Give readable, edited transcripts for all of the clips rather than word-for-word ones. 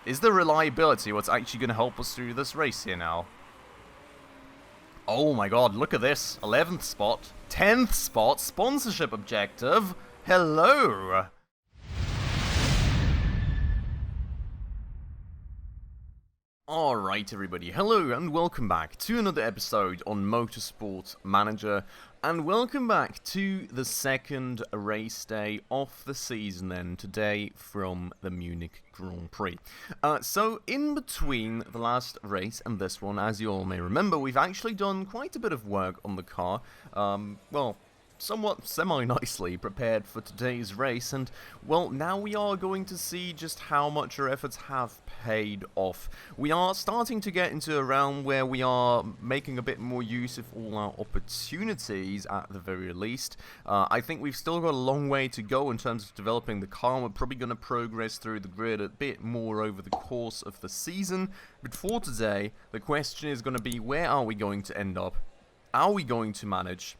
Is the reliability what's actually going to help us through this race here now? Oh my god, look at this. 11th spot, 10th spot, sponsorship objective. Hello! Alright everybody, hello and welcome back to another episode on Motorsport Manager, and welcome back to the second race day of the season then, today from the Munich Grand Prix. So in between the last race and this one, as you all may remember, we've actually done quite a bit of work on the car, well, somewhat semi-nicely prepared for today's race, and well, now we are going to see just how much our efforts have paid off. We are starting to get into a realm where we are making a bit more use of all our opportunities at the very least. I think we've still got a long way to go in terms of developing the car. We're probably going to progress through the grid a bit more over the course of the season, but for today, the question is going to be, where are we going to end up? Are we going to manage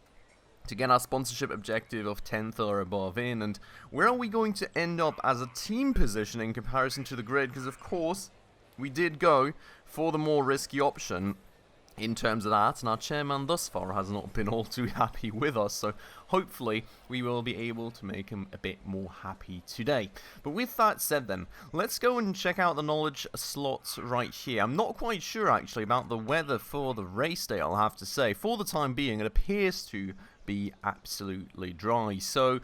to get our sponsorship objective of 10th or above in, and where are we going to end up as a team position in comparison to the grid? Because of course we did go for the more risky option in terms of that, and our chairman thus far has not been all too happy with us, so hopefully we will be able to make him a bit more happy today. But with that said then, let's go and check out the knowledge slots right here. I'm not quite sure actually about the weather for the race day, I'll have to say. For the time being, it appears to be absolutely dry, so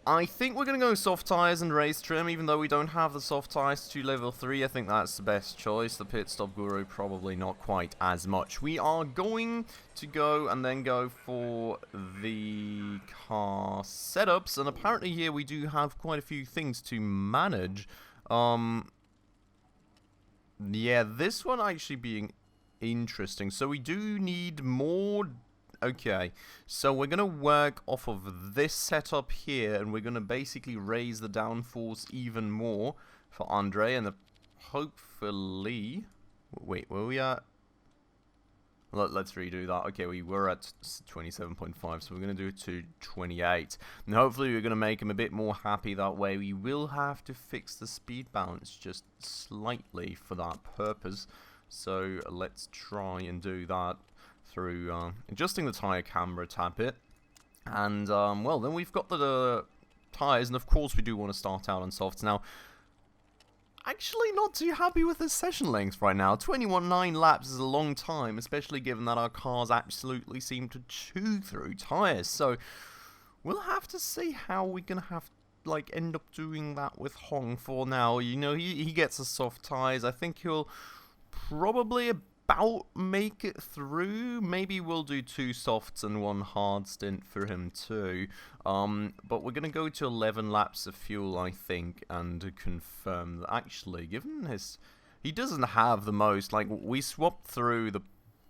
I think we're going to go soft tyres and race trim, even though we don't have the soft tyres to level 3. I think that's the best choice. The pit stop guru probably not quite as much. We are going to go and then go for the car setups, and apparently here we do have quite a few things to manage. Yeah, this one actually being interesting. So we do need more. Okay, so we're going to work off of this setup here, and we're going to basically raise the downforce even more for Andre, and hopefully, wait, where we at? Let's redo that. Okay, we were at 27.5, so we're going to do it to 28, and hopefully we're going to make him a bit more happy that way. We will have to fix the speed balance just slightly for that purpose, so let's try and do that through adjusting the tyre camber a tad bit. And well, then we've got the tyres, and of course we do want to start out on softs. Now, actually not too happy with this session length right now. 21.9 laps is a long time, especially given that our cars absolutely seem to chew through tyres. So we'll have to see how we're gonna have like end up doing that with Hong for now. You know, he gets the soft tyres. I think he'll probably about make it through. Maybe we'll do 2 softs and 1 hard stint for him too. But we're gonna go to 11 laps of fuel, I think, and confirm that actually, given he doesn't have the most, like, we swapped through the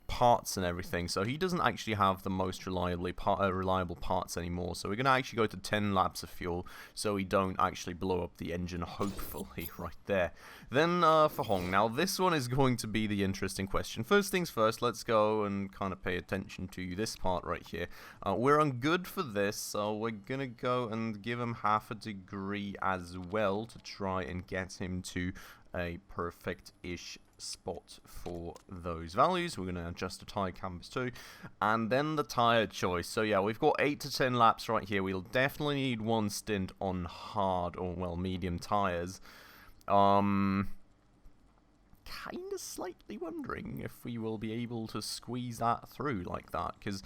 parts and everything, so he doesn't actually have the most reliable parts anymore, so we're going to actually go to 10 laps of fuel so we don't actually blow up the engine, hopefully, right there. Then for Hong, now this one is going to be the interesting question. First things first, let's go and kind of pay attention to this part right here. We're on good for this, so we're going to go and give him half a degree as well to try and get him to a perfect-ish spot for those values. We're going to adjust the tyre cambers too, and then the tyre choice. So yeah, we've got 8 to 10 laps right here. We'll definitely need 1 stint on hard, or well, medium tyres. Kind of slightly wondering if we will be able to squeeze that through like that, because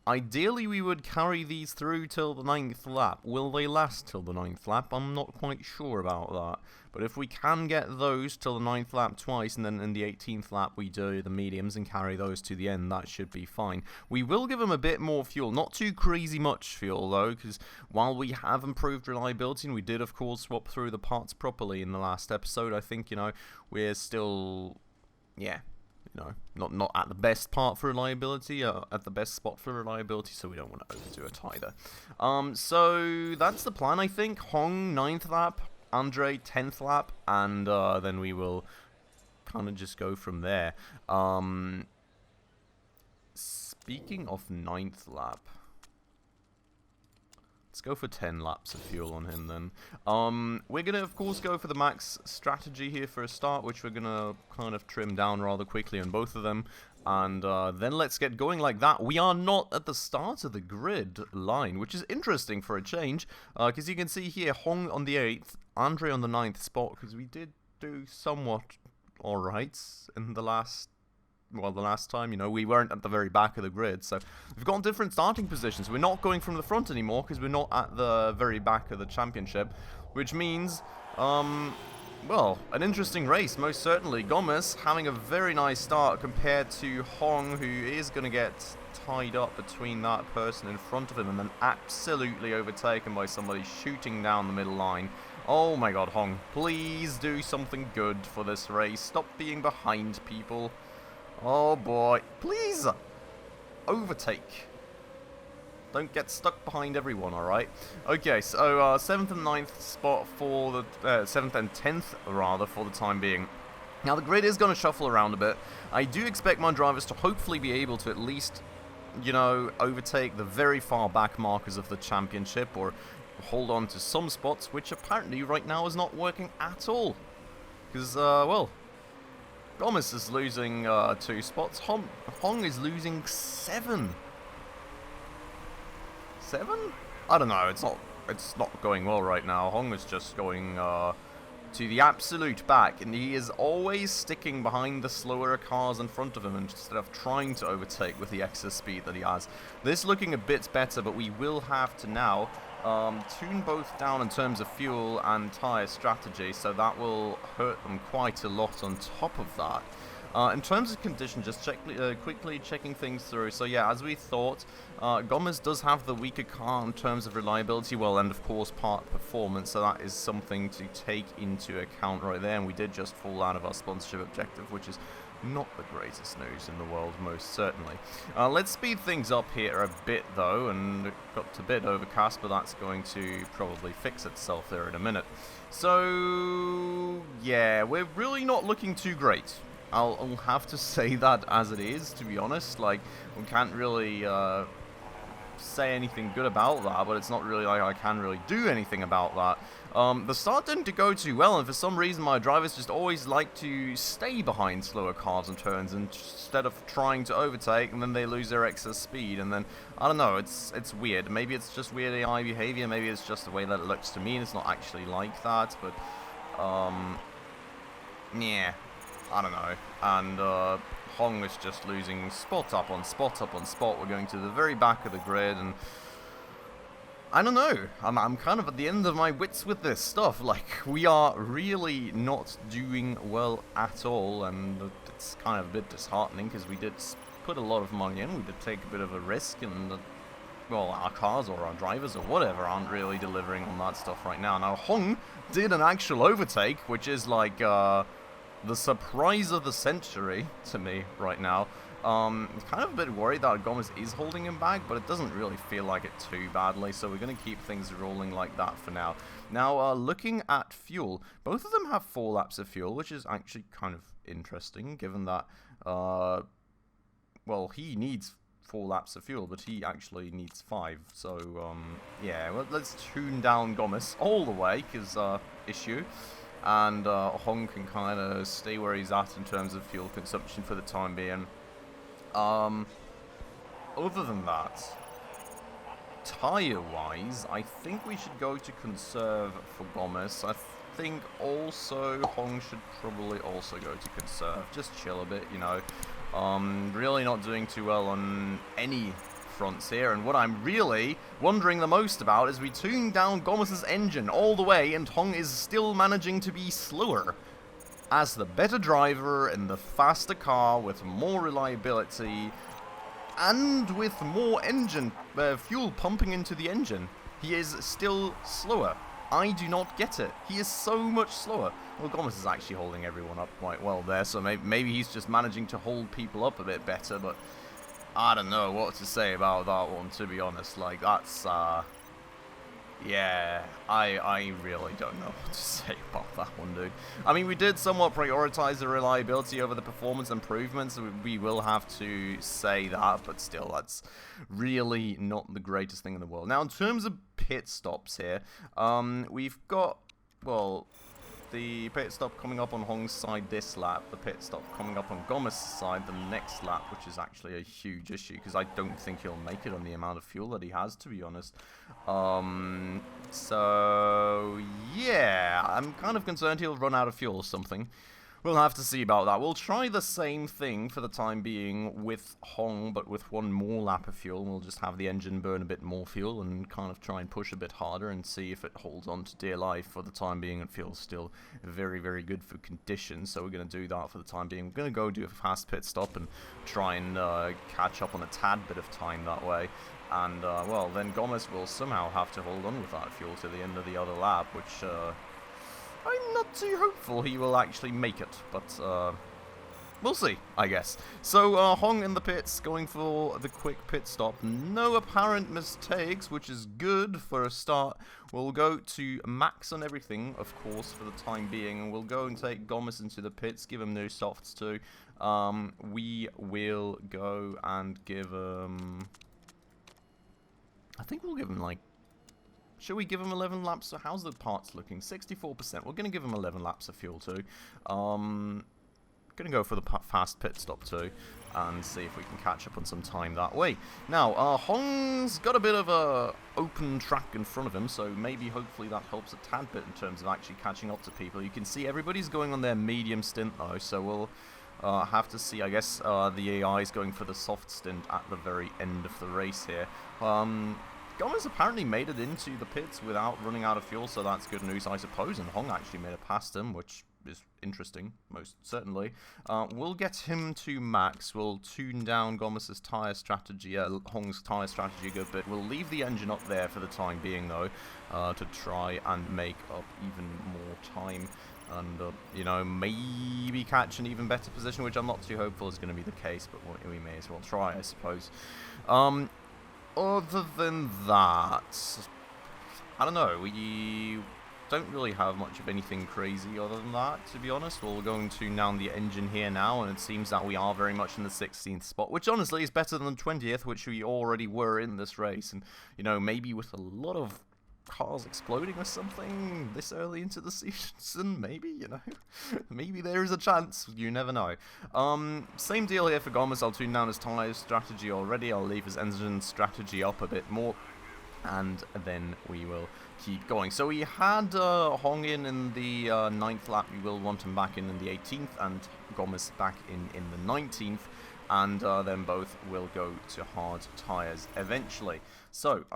ideally we would carry these through till the 9th lap. Will they last till the 9th lap? I'm not quite sure about that. But if we can get those till the 9th lap twice, and then in the 18th lap we do the mediums and carry those to the end, that should be fine. We will give them a bit more fuel. Not too crazy much fuel though, because while we have improved reliability, and we did of course swap through the parts properly in the last episode, I think, you know, we're still, yeah, you know, not at the best part for reliability, at the best spot for reliability, so we don't want to overdo it either. So that's the plan, I think. Hong, 9th lap, Andre, 10th lap, and then we will kind of just go from there. Speaking of 9th lap, Let's go for 10 laps of fuel on him then. We're going to, of course, go for the max strategy here for a start, which we're going to kind of trim down rather quickly on both of them. And then let's get going like that. We are not at the start of the grid line, which is interesting for a change. Because you can see here, Hong on the 8th, Andre on the 9th spot, because we did do somewhat alright in the last... Well, the last time, you know, we weren't at the very back of the grid, so we've got different starting positions. We're not going from the front anymore because we're not at the very back of the championship, which means, well, an interesting race, most certainly. Gomez having a very nice start compared to Hong, who is going to get tied up between that person in front of him and then absolutely overtaken by somebody shooting down the middle line. Oh my god, Hong, please do something good for this race. Stop being behind people. Oh boy, please overtake. Don't get stuck behind everyone, alright? Okay, so 7th and 9th spot for the 7th and 10th rather for the time being. Now the grid is going to shuffle around a bit. I do expect my drivers to hopefully be able to at least, you know, overtake the very far back markers of the championship or hold on to some spots, which apparently right now is not working at all. Because, well, Gomez is losing 2 spots. Hong is losing 7. 7? I don't know. It's not going well right now. Hong is just going to the absolute back, and he is always sticking behind the slower cars in front of him instead of trying to overtake with the excess speed that he has. This looking a bit better, but we will have to now tune both down in terms of fuel and tyre strategy, so that will hurt them quite a lot on top of that. In terms of condition, just quickly checking things through. So yeah, as we thought, Gomez does have the weaker car in terms of reliability, well, and of course part performance, so that is something to take into account right there, and we did just fall out of our sponsorship objective, which is not the greatest news in the world, most certainly. Let's speed things up here a bit, though, and it got a bit overcast, but that's going to probably fix itself there in a minute. So, yeah, we're really not looking too great. I'll have to say that as it is, to be honest. Like, we can't really say anything good about that, but it's not really like I can really do anything about that. The start didn't go too well, and for some reason my drivers just always like to stay behind slower cars and turns instead of trying to overtake, and then they lose their excess speed, and then, I don't know, it's weird. Maybe it's just weird AI behavior, maybe it's just the way that it looks to me, and it's not actually like that, but, yeah, I don't know. And, Hong is just losing spot up on spot up on spot. We're going to the very back of the grid, and I don't know. I'm kind of at the end of my wits with this stuff. Like, we are really not doing well at all, and it's kind of a bit disheartening because we did put a lot of money in. We did take a bit of a risk, and well, our cars or our drivers or whatever aren't really delivering on that stuff right now. Now, Hong did an actual overtake, which is like the surprise of the century to me right now. Kind of a bit worried that Gomez is holding him back, but it doesn't really feel like it too badly, so we're going to keep things rolling like that for now. Now, looking at fuel, both of them have 4 laps of fuel, which is actually kind of interesting, given that, well, he needs 4 laps of fuel, but he actually needs 5, so, yeah, well, let's tune down Gomez all the way, because, issue. And Hong can kind of stay where he's at in terms of fuel consumption for the time being. Other than that, tyre-wise, I think we should go to conserve for Gomez. I think also Hong should probably also go to conserve. Just chill a bit, you know. Really not doing too well on any fronts here, and what I'm really wondering the most about is we tuned down Gomez's engine all the way, and Hong is still managing to be slower. As the better driver in the faster car with more reliability and with more engine fuel pumping into the engine, he is still slower. I do not get it. He is so much slower. Well, Gomez is actually holding everyone up quite well there, so maybe he's just managing to hold people up a bit better, but I don't know what to say about that one, to be honest. Like, that's, yeah, I really don't know what to say about that one, dude. I mean, we did somewhat prioritize the reliability over the performance improvements, so we will have to say that, but still, that's really not the greatest thing in the world. Now, in terms of pit stops here. We've got, well, the pit stop coming up on Hong's side this lap, the pit stop coming up on Gomez' side the next lap, which is actually a huge issue because I don't think he'll make it on the amount of fuel that he has, to be honest. So yeah, I'm kind of concerned he'll run out of fuel or something. We'll have to see about that. We'll try the same thing for the time being with Hong, but with one more lap of fuel. We'll just have the engine burn a bit more fuel and kind of try and push a bit harder and see if it holds on to dear life for the time being. It feels still very, very good for conditions, so we're going to do that for the time being. We're going to go do a fast pit stop and try and catch up on a tad bit of time that way. And, well, then Gomez will somehow have to hold on with that fuel to the end of the other lap, which... I'm not too hopeful he will actually make it, but we'll see, I guess. So Hong in the pits, going for the quick pit stop. No apparent mistakes, which is good for a start. We'll go to max on everything, of course, for the time being, and we'll go and take Gomez into the pits, give him new softs too. We will go and give him... I think we'll give him, like... Should we give him 11 laps? So how's the parts looking? 64%. We're going to give him 11 laps of fuel too. Going to go for the fast pit stop too and see if we can catch up on some time that way. Now, Hong's got a bit of a open track in front of him, so maybe hopefully that helps a tad bit in terms of actually catching up to people. You can see everybody's going on their medium stint though, so we'll have to see. I guess the AI is going for the soft stint at the very end of the race here. Gomez apparently made it into the pits without running out of fuel, so that's good news, I suppose. And Hong actually made it past him, which is interesting, most certainly. We'll get him to max. We'll tune down Gomez's tyre strategy, Hong's tyre strategy a good bit. We'll leave the engine up there for the time being, though, to try and make up even more time. And, you know, maybe catch an even better position, which I'm not too hopeful is going to be the case, but we may as well try, I suppose. Other than that, I don't know, we don't really have much of anything crazy other than that, to be honest. We're going to down the engine here now, and it seems that we are very much in the 16th spot, which honestly is better than the 20th, which we already were in this race. And, you know, maybe with a lot of cars exploding or something this early into the season, maybe, you know, maybe there is a chance, you never know. Same deal here for Gomez. I'll tune down his tyre strategy already. I'll leave his engine strategy up a bit more, and then we will keep going. So we had Hong in the 9th lap. We will want him back in the 18th, and Gomez back in the 19th. And then both will go to hard tyres eventually. So,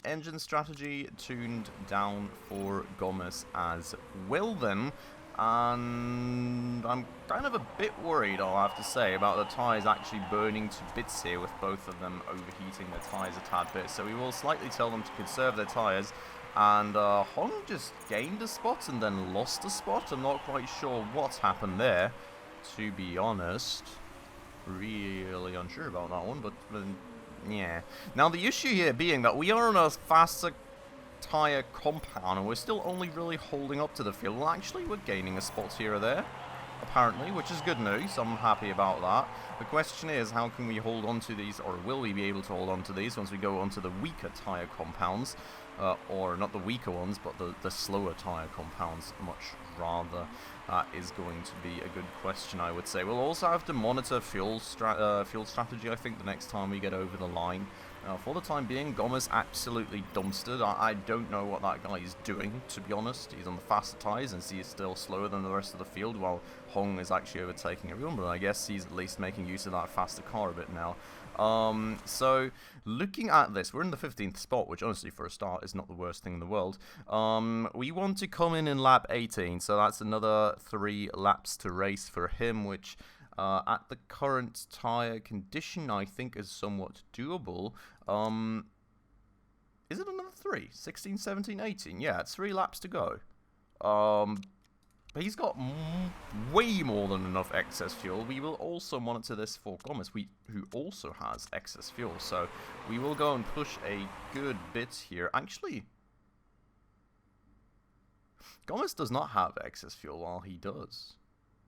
engine strategy tuned down for Gomez as well then. And I'm kind of a bit worried, I'll have to say, about the tyres actually burning to bits here with both of them overheating their tyres a tad bit. So we will slightly tell them to conserve their tyres. And Hong just gained a spot and then lost a spot. I'm not quite sure what's happened there, to be honest. Really unsure about that one, but yeah. Now the issue here being that we are on a faster tyre compound and we're still only really holding up to the field. Well, actually, we're gaining a spot here or there, apparently, which is good news. I'm happy about that. The question is, how can we hold on to these, or will we be able to hold on to these once we go onto the weaker tyre compounds? Or not the weaker ones, but the slower tyre compounds, much rather. That is going to be a good question, I would say. We'll also have to monitor fuel strategy, I think, the next time we get over the line. For the time being, Gomez absolutely dumpstered. I don't know what that guy is doing, to be honest. He's on the faster tyres, and he is still slower than the rest of the field, while Hong is actually overtaking everyone. But I guess he's at least making use of that faster car a bit now. So, looking at this, we're in the 15th spot, which honestly, for a start, is not the worst thing in the world. We want to come in lap 18, so that's another 3 laps to race for him, which... at the current tyre condition, I think is somewhat doable. Is it another 3? 16, 17, 18? Yeah, it's 3 laps to go. He's got way more than enough excess fuel. We will also monitor this for Gomez, who also has excess fuel. So we will go and push a good bit here. Actually, Gomez does not have excess fuel while he does.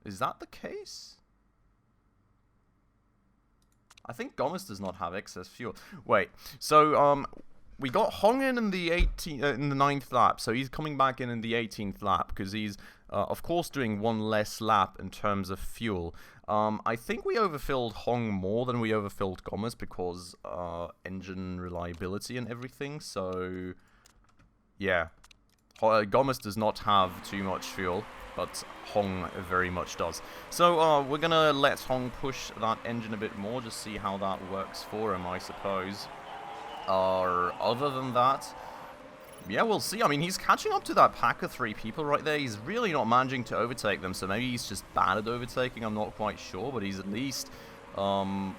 Is that the case? I think Gomez does not have excess fuel. Wait, so we got Hong in the 9th lap, so he's coming back in the 18th lap because he's, of course, doing one less lap in terms of fuel. I think we overfilled Hong more than we overfilled Gomez because engine reliability and everything. So, yeah, Gomez does not have too much fuel, but Hong very much does. So we're gonna let Hong push that engine a bit more, just see how that works for him, I suppose. Other than that, yeah, we'll see. I mean, he's catching up to that pack of 3 people right there. He's really not managing to overtake them, so maybe he's just bad at overtaking. I'm not quite sure, but he's at least in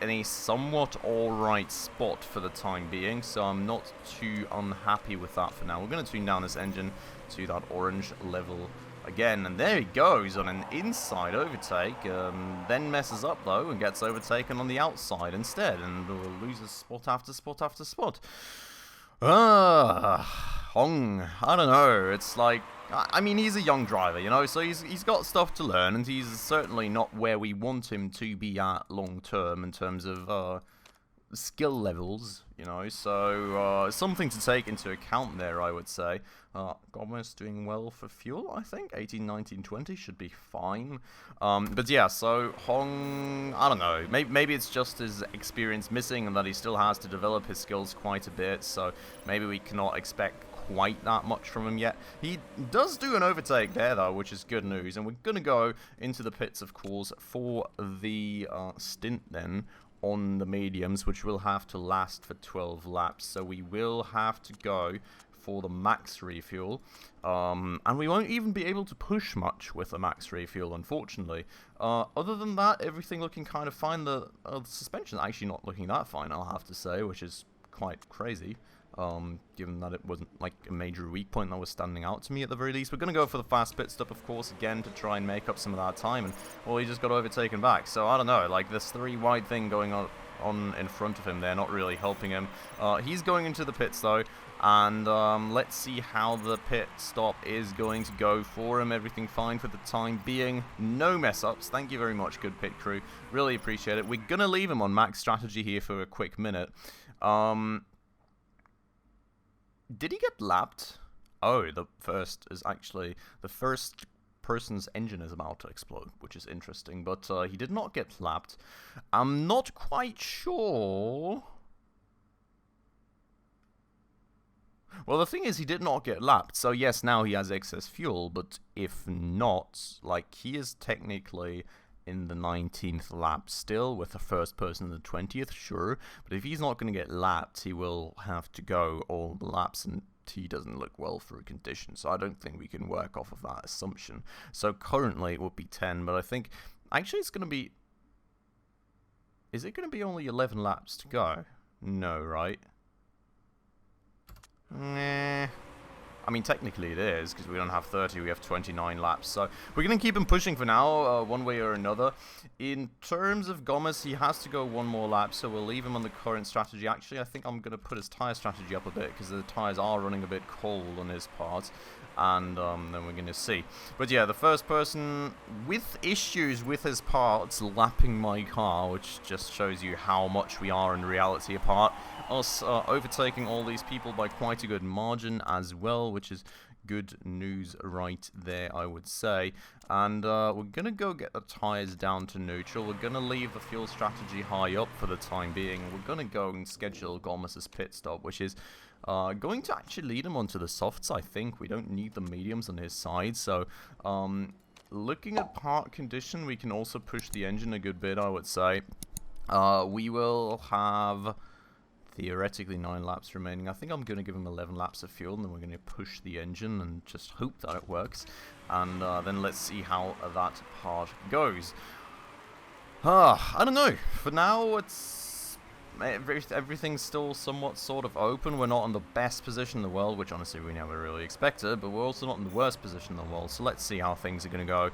a somewhat alright spot for the time being, so I'm not too unhappy with that for now. We're going to tune down this engine to that orange level again, and there he goes on an inside overtake, then messes up though and gets overtaken on the outside instead, and loses spot after spot after spot. Hong, I don't know, it's like, I mean, he's a young driver, you know, so he's got stuff to learn, and he's certainly not where we want him to be at long term in terms of skill levels, you know, so something to take into account there, I would say. Gomez doing well for fuel, I think. 18, 19, 20 should be fine. But yeah, so Hong, I don't know, maybe it's just his experience missing and that he still has to develop his skills quite a bit, so maybe we cannot expect quite that much from him yet. He does do an overtake there though, which is good news, and we're gonna go into the pits, of course, for the stint then on the mediums, which will have to last for 12 laps, so we will have to go for the max refuel, and we won't even be able to push much with the max refuel, unfortunately. Other than that, everything looking kind of fine. The suspension actually not looking that fine, I'll have to say, which is quite crazy, given that it wasn't like a major weak point that was standing out to me at the very least. We're going to go for the fast pit stop, of course, again, to try and make up some of that time, and, well, he just got overtaken back, so I don't know, like, this 3 wide thing going on in front of him, they're not really helping him. He's going into the pits, though, and let's see how the pit stop is going to go for him. Everything fine for the time being. No mess-ups. Thank you very much, good pit crew. Really appreciate it. We're going to leave him on max strategy here for a quick minute. Did he get lapped? Oh, the first person's engine is about to explode, which is interesting, but he did not get lapped. I'm not quite sure. Well, the thing is, he did not get lapped, so yes, now he has excess fuel, but if not, like, he is technically in the 19th lap still, with the first person in the 20th, sure, but if he's not going to get lapped, he will have to go all the laps, and he doesn't look well for a condition, so I don't think we can work off of that assumption. So currently it would be 10, but I think, actually it's going to be, is it going to be only 11 laps to go? No, right? Nah. I mean, technically it is, because we don't have 30, we have 29 laps. So we're going to keep him pushing for now, one way or another. In terms of Gomez, he has to go 1 more lap, so we'll leave him on the current strategy. Actually, I think I'm going to put his tyre strategy up a bit, because the tyres are running a bit cold on his part. And then we're going to see. But yeah, the first person with issues with his parts lapping my car, which just shows you how much we are in reality apart. Us overtaking all these people by quite a good margin as well, which is good news right there, I would say. And we're going to go get the tyres down to neutral. We're going to leave the fuel strategy high up for the time being. We're going to go and schedule Gomez's pit stop, which is going to actually lead him onto the softs, I think. We don't need the mediums on his side, so looking at part condition, we can also push the engine a good bit, I would say. We will have theoretically 9 laps remaining. I think I'm going to give him 11 laps of fuel, and then we're going to push the engine and just hope that it works. And then let's see how that part goes. I don't know. For now, everything's still somewhat sort of open. We're not in the best position in the world, which honestly we never really expected, but we're also not in the worst position in the world. So let's see how things are going to go.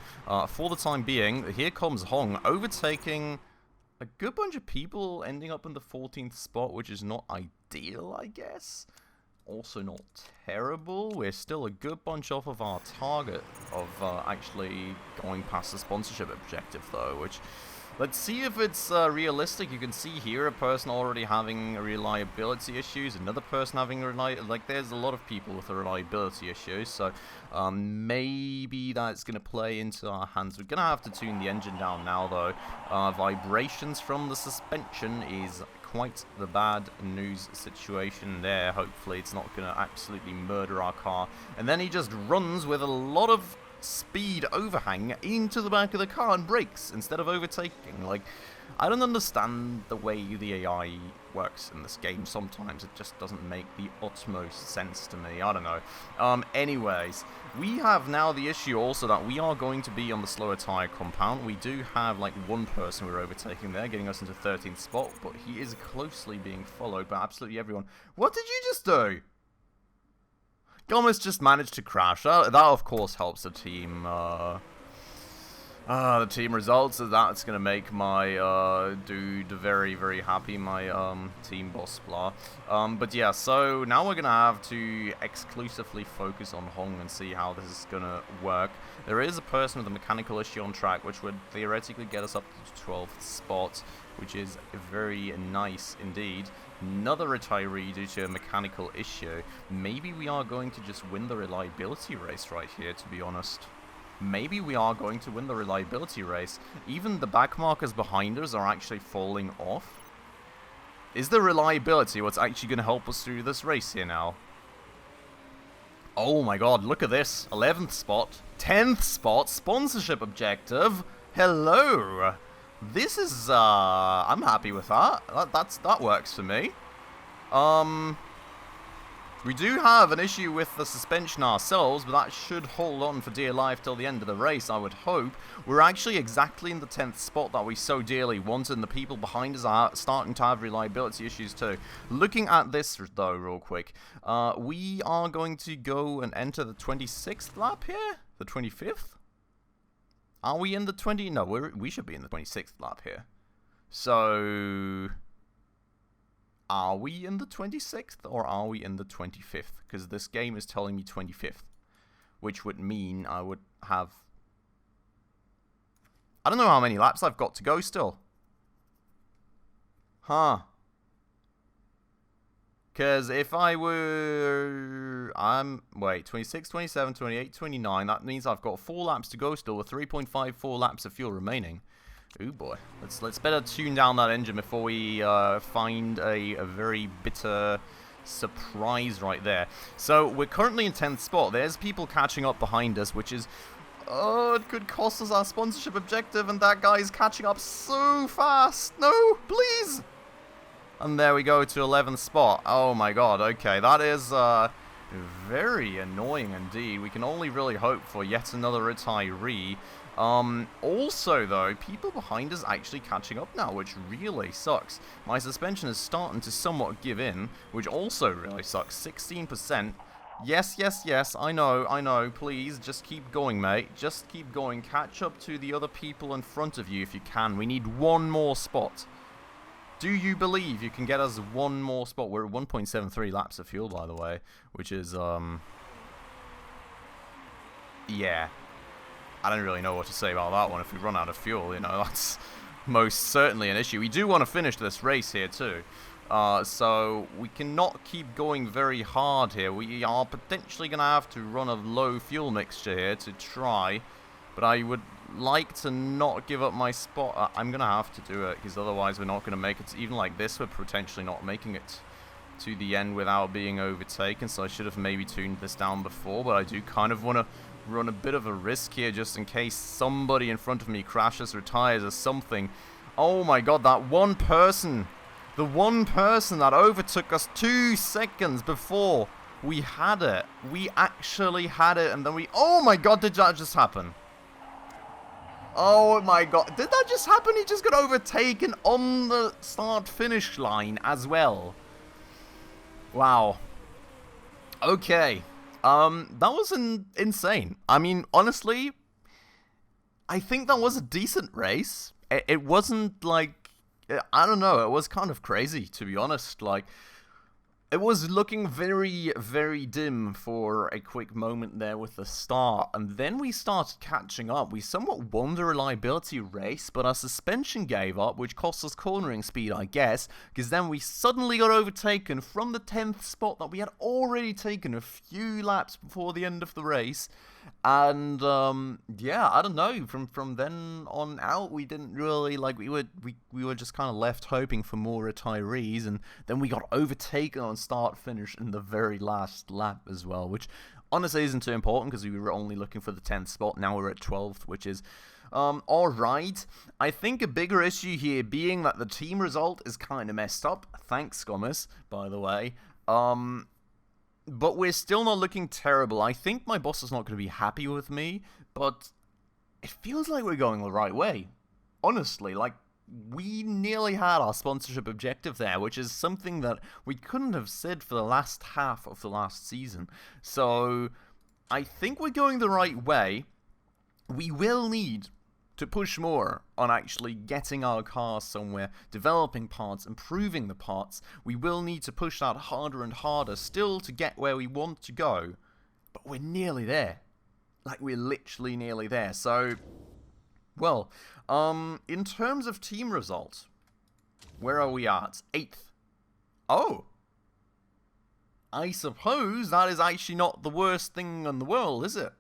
For the time being, here comes Hong, overtaking a good bunch of people, ending up in the 14th spot, which is not ideal, I guess. Also not terrible. We're still a good bunch off of our target of actually going past the sponsorship objective, though, which Let's see if it's realistic. You can see here a person already having reliability issues, another person having like there's a lot of people with reliability issues, so maybe that's going to play into our hands. We're going to have to tune the engine down now though. Vibrations from the suspension is quite the bad news situation there. Hopefully it's not going to absolutely murder our car. And then he just runs with a lot of speed overhang into the back of the car and brakes instead of overtaking. Like, I don't understand the way the AI works in this game. Sometimes it just doesn't make the utmost sense to me. I don't know. Anyways, we have now the issue also that we are going to be on the slower tire compound. We do have like one person we're overtaking there, getting us into 13th spot, but he is closely being followed by absolutely everyone. What did you just do? Gomez just managed to crash. That of course helps the team. The team results. That's gonna make my dude very, very happy. My team boss, blah. But yeah, so now we're gonna have to exclusively focus on Hong and see how this is gonna work. There is a person with a mechanical issue on track, which would theoretically get us up to 12th spot, which is very nice indeed. Another retiree due to a mechanical issue. Maybe we are going to just win the reliability race right here, to be honest. Maybe we are going to win the reliability race. Even the back markers behind us are actually falling off. Is the reliability what's actually going to help us through this race here now? Oh my god, look at this. 11th spot. 10th spot. Sponsorship objective. Hello. This is, I'm happy with that. That works for me. We do have an issue with the suspension ourselves, but that should hold on for dear life till the end of the race, I would hope. We're actually exactly in the 10th spot that we so dearly wanted, and the people behind us are starting to have reliability issues too. Looking at this, though, real quick, we are going to go and enter the 26th lap here? The 25th? Are we in the 20? No, we should be in the 26th lap here. So, are we in the 26th or are we in the 25th? Because this game is telling me 25th, which would mean I would have... I don't know how many laps I've got to go still. Huh. Because if I were... wait, 26, 27, 28, 29. That means I've got 4 laps to go still with 3.54 laps of fuel remaining. Ooh boy. Let's better tune down that engine before we find a very bitter surprise right there. So we're currently in 10th spot. There's people catching up behind us, which is... oh, it could cost us our sponsorship objective, and that guy's catching up so fast. No, please! And there we go to 11th spot. Oh my god, okay, that is very annoying indeed. We can only really hope for yet another retiree. Also though, people behind us actually catching up now, which really sucks. My suspension is starting to somewhat give in, which also really sucks. 16%. Yes, yes, yes, I know, please, just keep going, mate. Just keep going, catch up to the other people in front of you if you can. We need one more spot. Do you believe you can get us one more spot? We're at 1.73 laps of fuel, by the way, which is, yeah. I don't really know what to say about that one. If we run out of fuel, you know, that's most certainly an issue. We do want to finish this race here, too. So we cannot keep going very hard here. We are potentially going to have to run a low fuel mixture here to try. But I would like to not give up my spot. I'm going to have to do it, because otherwise we're not going to make it. Even like this, we're potentially not making it to the end without being overtaken. So I should have maybe tuned this down before. But I do kind of want to run a bit of a risk here, just in case somebody in front of me crashes, retires, or something. Oh my god, that one person... the one person that overtook us 2 seconds before we had it. We actually had it, and then we... oh my god, did that just happen? Oh my god, did that just happen? He just got overtaken on the start-finish line as well. Wow. Okay. That was insane. I mean, honestly, I think that was a decent race. It wasn't like... I don't know, it was kind of crazy, to be honest. Like, It was looking very, very dim for a quick moment there with the start, and then we started catching up. We somewhat won the reliability race, but our suspension gave up, which cost us cornering speed, I guess, because then we suddenly got overtaken from the 10th spot that we had already taken a few laps before the end of the race. And yeah, I don't know. From then on out, we didn't really we were just kind of left hoping for more retirees, and then we got overtaken on start finish in the very last lap as well, which honestly isn't too important because we were only looking for the 10th spot. Now we're at 12th, which is all right. I think a bigger issue here being that the team result is kind of messed up. Thanks, Scomus, by the way. But we're still not looking terrible. I think my boss is not going to be happy with me, but it feels like we're going the right way. Honestly, we nearly had our sponsorship objective there, which is something that we couldn't have said for the last half of the last season. So, I think we're going the right way. We will need to push more on actually getting our cars somewhere, developing parts, improving the parts. We will need to push that harder and harder still to get where we want to go. But we're nearly there. We're literally nearly there. So, well, in terms of team results, where are we at? 8th. Oh! I suppose that is actually not the worst thing in the world, is it?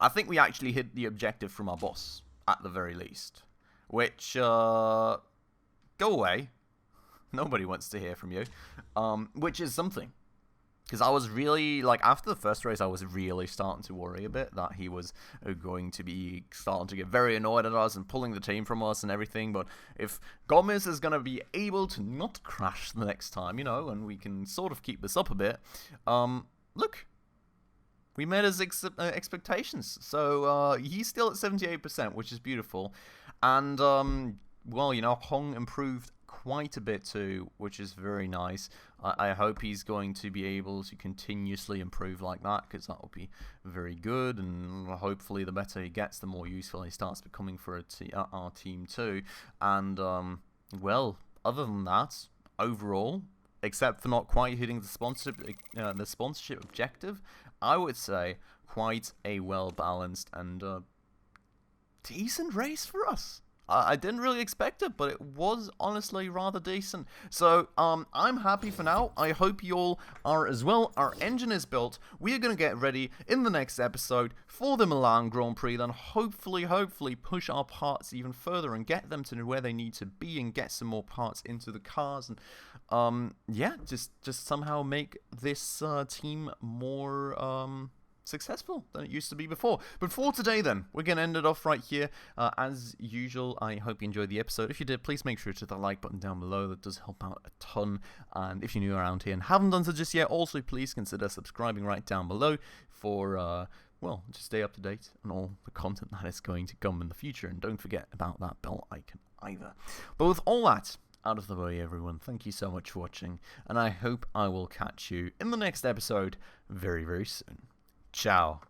I think we actually hit the objective from our boss, at the very least. Which, go away. Nobody wants to hear from you. Which is something. Because I was really, after the first race, I was really starting to worry a bit that he was going to be starting to get very annoyed at us and pulling the team from us and everything. But if Gomez is going to be able to not crash the next time, and we can sort of keep this up a bit, look. We met his expectations, so he's still at 78%, which is beautiful. And, well, Hong improved quite a bit too, which is very nice. I hope he's going to be able to continuously improve like that, because that will be very good, and hopefully the better he gets, the more useful he starts becoming for our team too. And, well, other than that, overall, except for not quite hitting the sponsorship objective, I would say quite a well-balanced and decent race for us. I didn't really expect it, but it was honestly rather decent. So, I'm happy for now. I hope you all are as well. Our engine is built. We are going to get ready in the next episode for the Milan Grand Prix. Then hopefully push our parts even further and get them to where they need to be and get some more parts into the cars. And, yeah, just somehow make this team more successful than it used to be before. But for today then, we're going to end it off right here. As usual, I hope you enjoyed the episode. If you did, please make sure to hit the like button down below. That does help out a ton. And if you're new around here and haven't done so just yet, also please consider subscribing right down below for, well, just stay up to date on all the content that is going to come in the future. And don't forget about that bell icon either. But with all that out of the way, everyone, thank you so much for watching. And I hope I will catch you in the next episode very, very soon. Ciao.